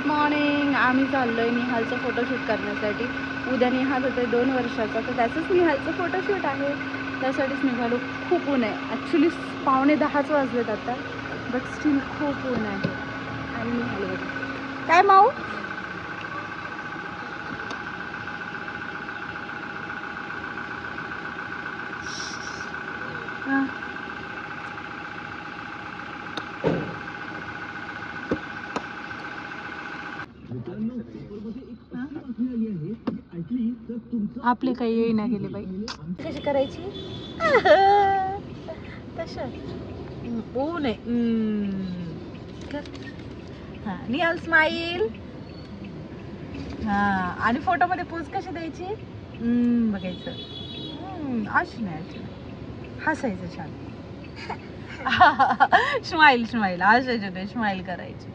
Good morning. आम्ही चाललोय निहालचं photoshoot करण्यासाठी. उद्या निहाल होते 2 वर्षाचा, तर त्याचंच निहालचं फोटोशूट आहे. त्यासाठीच निघालो. खूप ऊन आहे. ॲक्च्युली 9:45 वाजलेत आता, बट स्टील खूप ऊन आहे. आणि निहाल बघा काय माऊ आपले काही येईना गेले बाई. कशी करायची तशा ऊन आहे. हां निहाल स्माईल. हां आणि फोटोमध्ये पोज कशी द्यायची बघायचं. अशी नाही अशी नाही, हसायचं छान. स्माईल स्माईल हसायचं नाही, स्माईल करायची.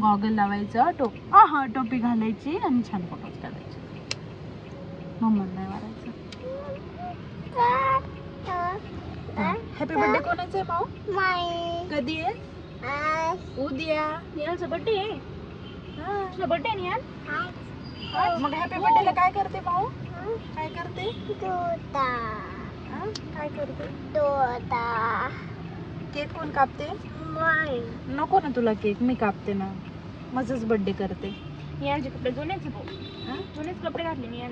गॉगल लावायचं, टोपी घालायची आणि छान फोटोज काढायचे. मम्मा नाही मारायचं. हॅपी बर्थडे कोणाचा आहे भाऊ? कधी आहे? उद्या निहालचा बर्थडे आहे. तुझा बर्थडे आहे निहाल? मग हॅपी बर्थडेला काय करते भाऊ? काय करते? काय करते? केक कोण कापते? नको ना तुला केक, मी कापते ना. माझाच बर्थडे करते. निहालचे कपडे जुनेच भाऊ, जुनेच कपडे घातले निहाल.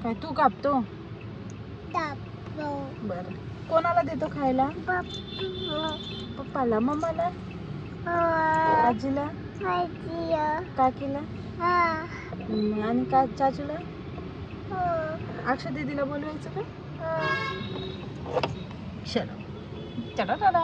काय तू कापतो? बरं कोणाला देतो खायला? पप्पाला. मम्माला? आजीला? काकीला? आणि का चाचूला? अक्षा दीदीला बोलवायचं का? चलो चला दादा.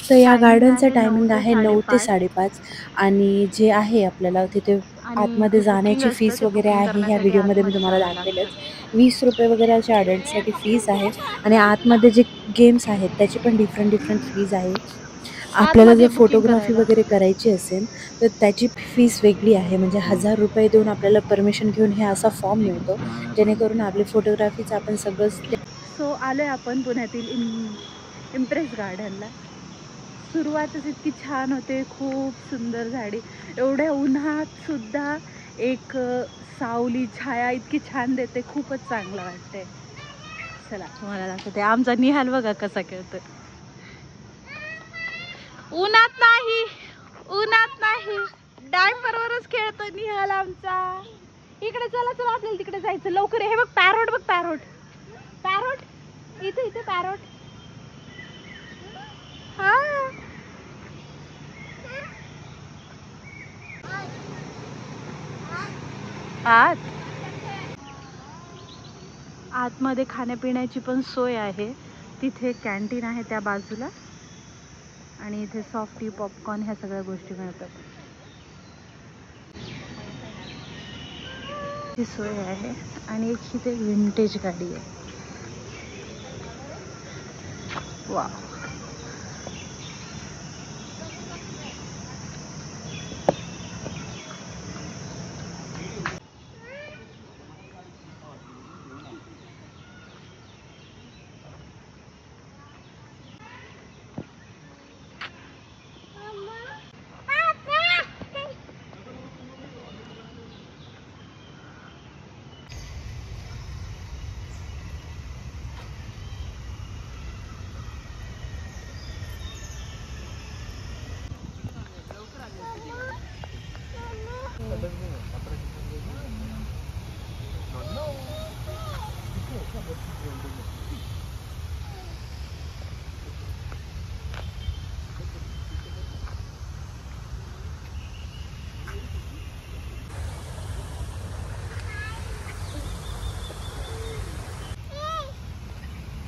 तर या गार्डनचं टायमिंग आहे 9 ते 5:30 आणि जे आहे आपल्याला तिथे आतमध्ये जाण्याची फीस वगैरे आहे ह्या व्हिडिओमध्ये मी तुम्हाला दाखवेलच. 20 रुपये वगैरे अशी अडल्टसाठी फीस आहे आणि आतमध्ये जे गेम्स आहेत त्याची पण डिफरंट फीज आहे. आपल्याला जर फोटोग्राफी वगैरे करायची असेल तर त्याची फीस वेगळी आहे. म्हणजे 1000 रुपये देऊन आपल्याला परमिशन घेऊन हे असा फॉर्म मिळतो, जेणेकरून आपली फोटोग्राफीचं आपण सगळंच. सो आलोय आपण पुण्यातील इम्प्रेस गार्डनला. सुरुवातच इतकी छान होते, खूप सुंदर झाडी. एवढ्या उन्हात सुद्धा एक सावली छाया इतकी छान देते, खूपच चांगलं वाटतंय. चला तुम्हाला दाखवते. आमचा निहाल बघा कसा खेळतोय. उन्हात नाही, उन्हात नाही, डायपरवरच खेळतोय निहाल आमचा. इकडे चला चला आपल्याला तिकडे जायचं लवकर. हे बघ पॅरोट, बघ पॅरोट, पॅरोट इथे इथे पॅरोट. हा आतमध्ये खाण्यापिण्याची पण सोय आहे. तिथे कॅन्टीन आहे त्या बाजूला आणि इथे सॉफ्टी, पॉपकॉर्न ह्या सगळ्या गोष्टी मिळतात. ती सोय आहे आणि एक इथे विंटेज गाडी आहे. वा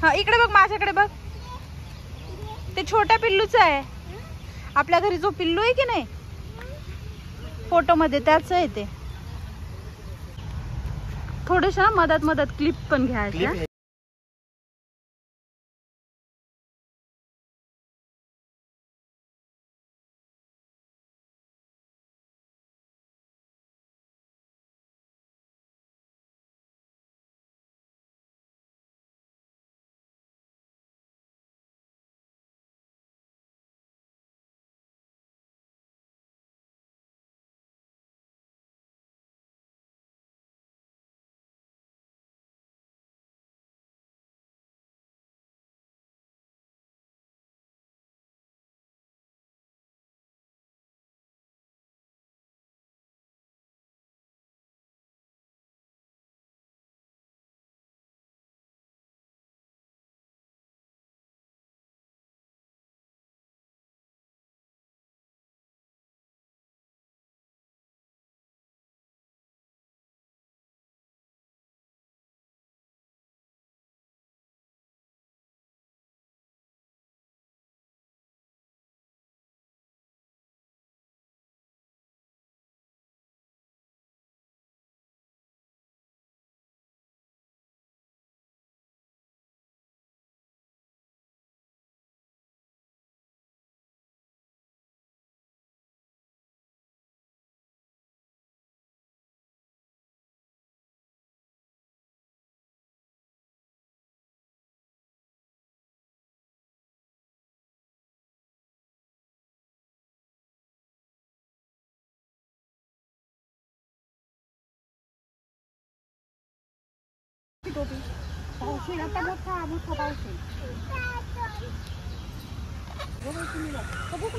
हा इकडे बघ, माझ्याकडे बघ. ते छोट्या पिल्लूच आहे. आपल्या घरी जो पिल्लू आहे की नाही फोटो मध्ये, त्याच आहे ते. थोडेशा मदत मदत क्लिप पण घ्यायच्या.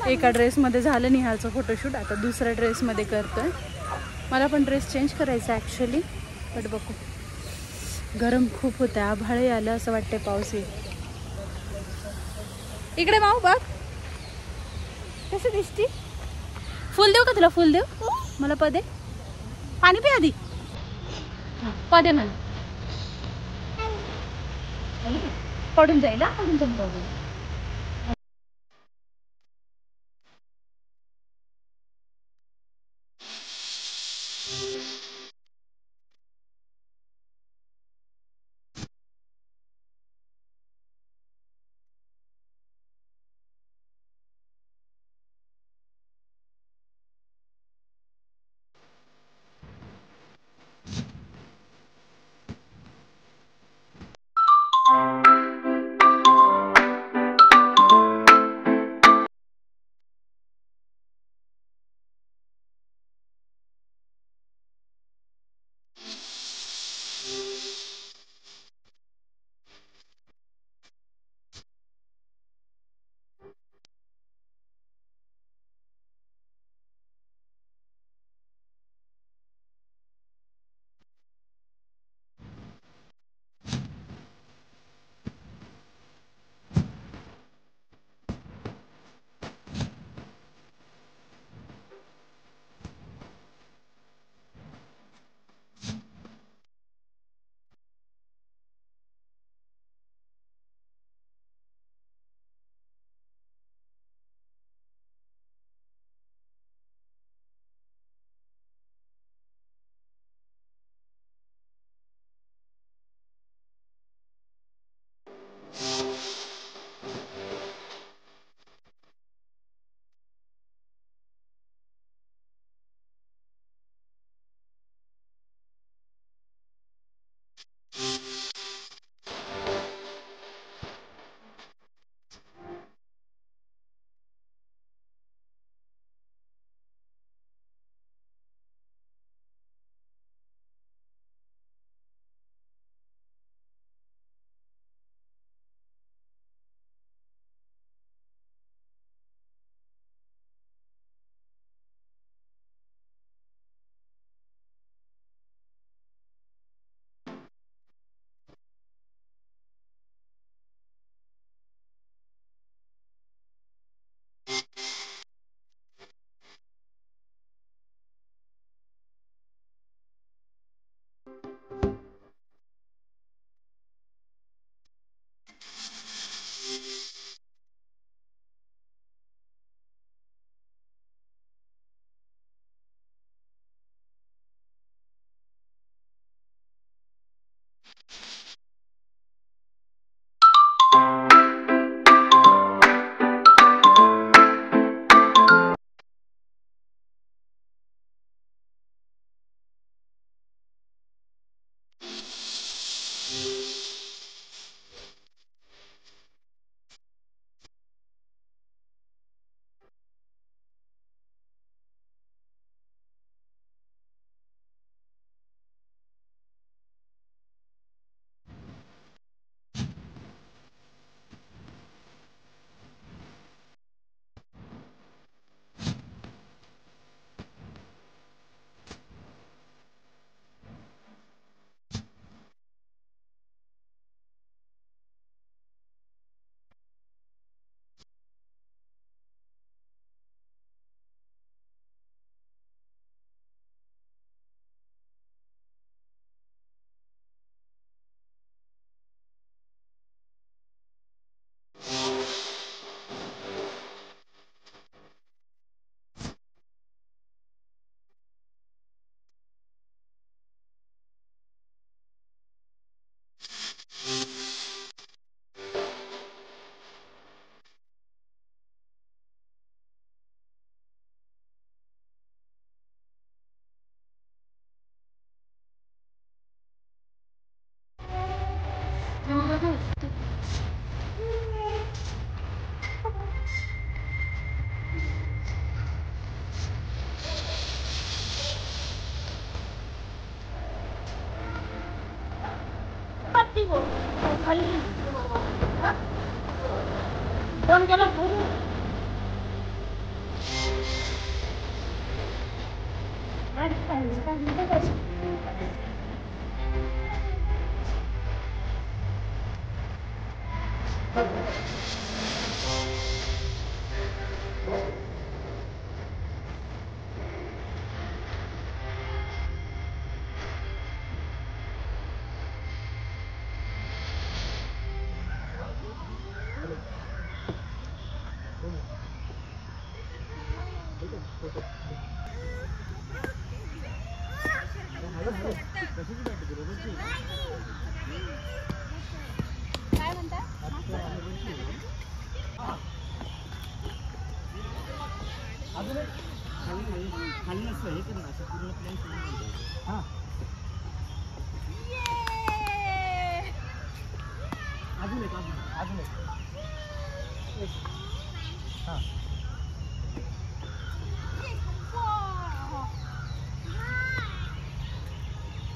एका ड्रेस मध्ये झालं निहालचं फोटोशूट. आता दुसऱ्या ड्रेस मध्ये करतोय. मला पण ड्रेस चेंज करायचा ऍक्च्युली, बट बघू. गरम खूप होतं, आभाळही आलं, असं वाटतंय पाऊस येईल. इकडे माऊ बघ कसं दिसती. फुल देऊ का तुला? फुल देऊ? मला पदे पाणी पे आधी. पदे ना, पडून जाईल.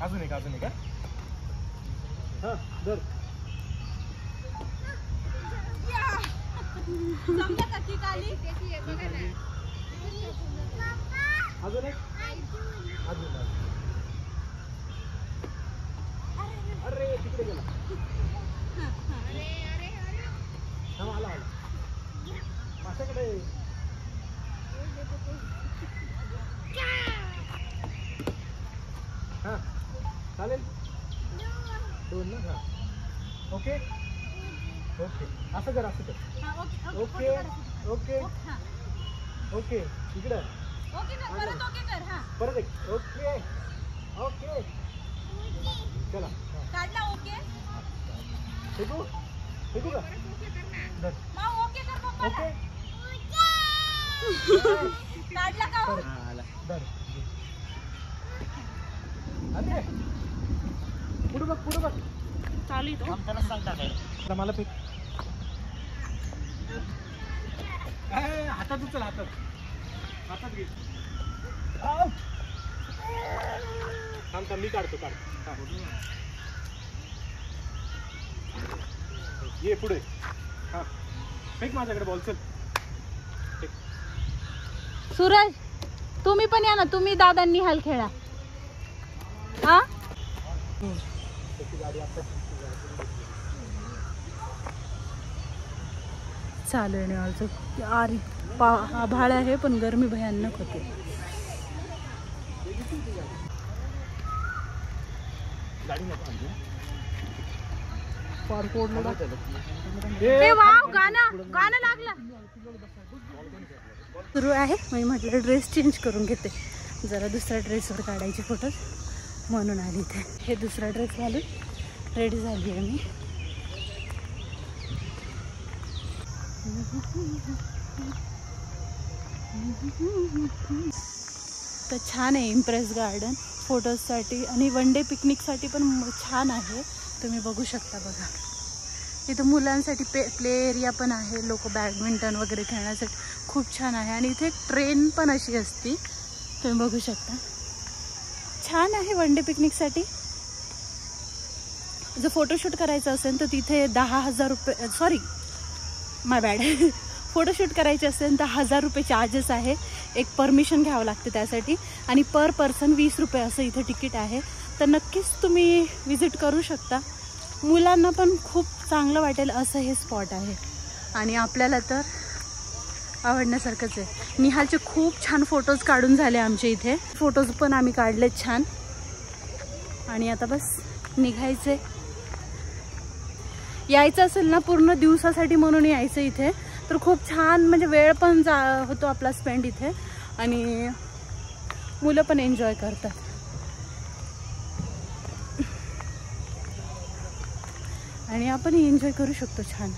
अजून एक का? हा दर अजून एक अरे तिकडे गेला आला माझ्याकडे हा चालेल दोन ना हा ओके ओके असं कर ओके ओके ओके इकडं परत एक ओके ओके चला ओके फेकू का ओके पुढे बघ चालू मला फेक हातात उचल हातात घे थांब मी काढतो ये पुढे हा फेक माझ्याकडे बॉल चल सूरज तुम्ही पण या ना, तुम्ही दादांनी हाल खेळा. हा चालू आहे आभाळ आहे पण गरमी भयानक होते. गाणं लागलं सुरू आहे. मी म्हटलं ड्रेस चेंज करून घेते, जरा दुसऱ्या ड्रेसवर काढायचे फोटोज म्हणून आली इथे. हे दुसरा ड्रेस घालून रेडी झाली आहे मी. तर छान आहे इम्प्रेस गार्डन फोटोजसाठी आणि वन डे पिकनिकसाठी पण छान आहे. तुम्ही बघू शकता बघा, इथं मुलांसाठी प्ले एरिया पण आहे. लोक बॅडमिंटन वगैरे खेळण्यासाठी खूप छान आहे. आणि इथे एक ट्रेन पण अशी असती, तुम्ही बघू शकता. छान आहे वन डे पिकनिकसाठी. जर फोटोशूट करायचं असेल तर तिथे 10,000 रुपये, सॉरी माय बॅड, फोटोशूट करायचे असेल तर 1,000 रुपये चार्जेस आहे. एक परमिशन घ्यावं लागते त्यासाठी. आणि पर पर्सन 20 रुपये असं इथे तिकीट आहे. तर नक्कीच तुम्ही विजिट करू शकता. मुलांना पण खूप चांगलं वाटेल असं हे स्पॉट आहे. आणि आपल्याला तर आवडण्यासारखंच आहे. निहालचे खूप छान फोटोज काढून झाले आमचे इथे. फोटोज पण आम्ही काढलेत छान. आणि आता बस निघायचे. यायचं असेल ना पूर्ण दिवसासाठी म्हणून यायचं इथे, तर खूप छान म्हणजे वेळ पण होतो आपला स्पेंड इथे. आणि मुलं पण एन्जॉय करतात. आणि आपण एन्जॉय करू शकतो छान.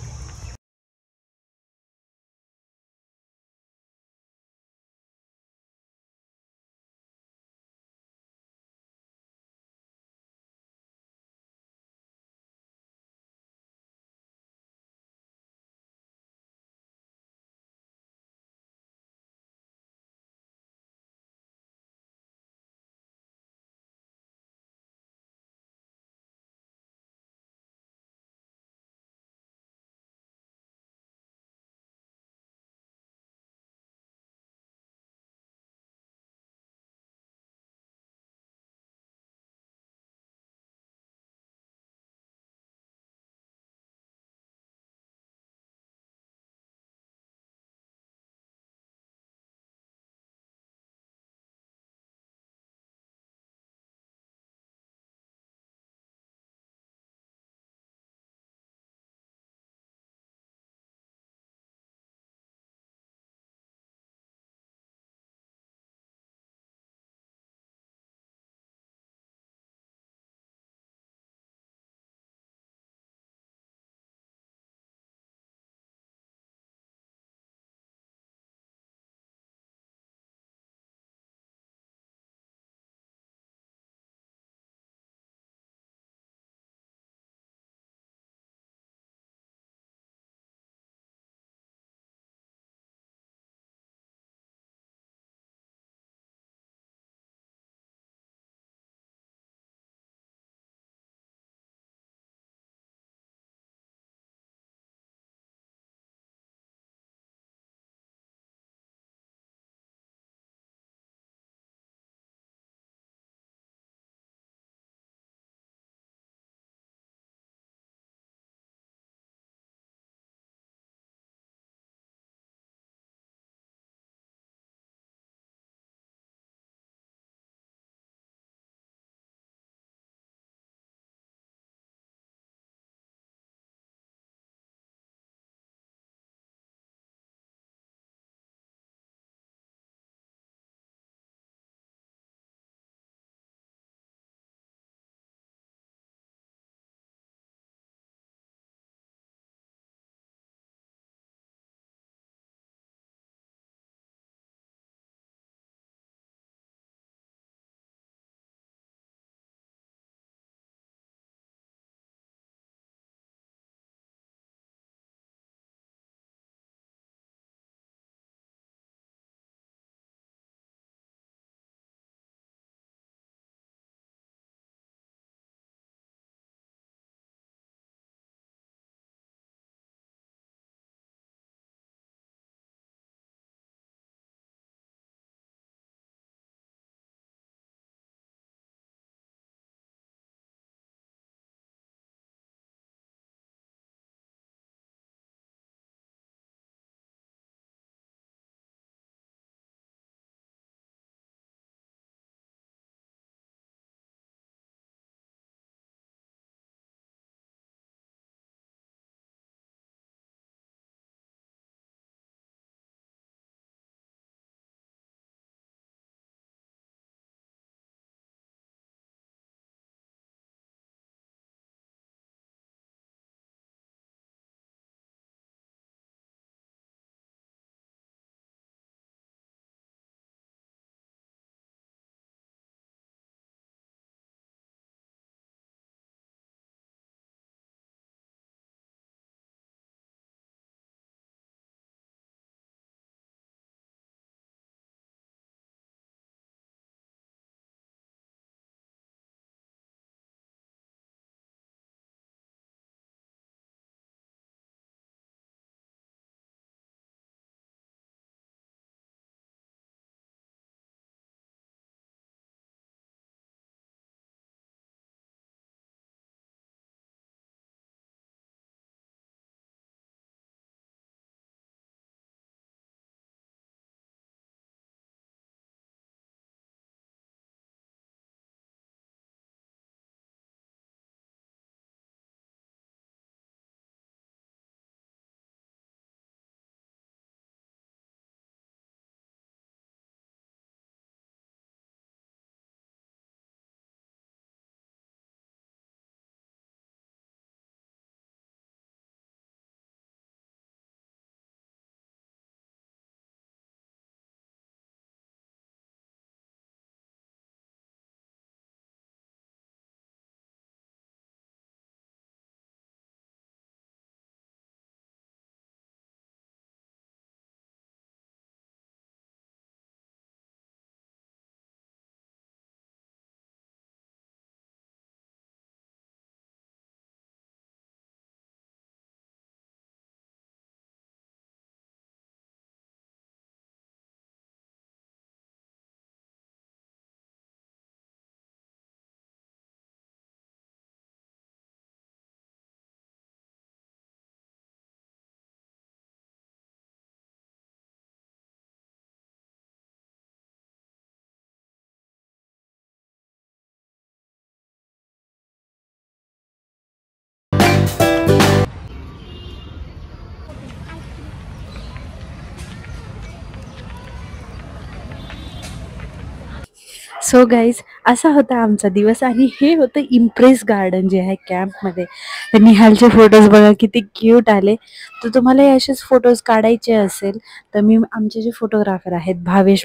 सो गाईज असा होता आमचा दिवस आणि हे होतं इम्प्रेस गार्डन जे आहे कॅम्पमध्ये. तर निहालचे फोटोज बघा किती क्यूट आले. तर तुम्हाला असेच फोटोज काढायचे असेल तर मी आमचे जे फोटोग्राफर आहेत भावेश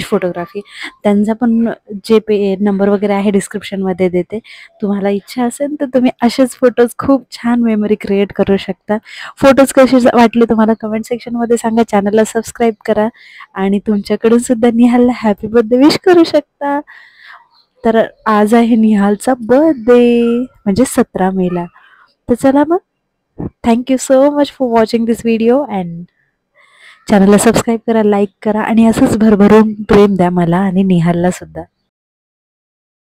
फोटोग्राफी, त्यांचा पण जे नंबर वगैरे आहे डिस्क्रिप्शनमध्ये देते. तुम्हाला इच्छा असेल तर तुम्ही असेच फोटोज खूप छान मेमरी क्रिएट करू शकता. फोटोज कसे वाटले तुम्हाला कमेंट सेक्शनमध्ये सांगा. चॅनलला सबस्क्राईब करा आणि तुमच्याकडून सुद्धा निहालला हॅपी बर्थडे विश करू शकता. तर आज आहे निहालचा बर्थडे म्हणजे 17 मेला. तर चला मग, thank you so much for watching this video and चॅनलला सबस्क्राईब करा, लाईक करा आणि असंच भरभरून प्रेम द्या मला आणि निहालला सुद्धा.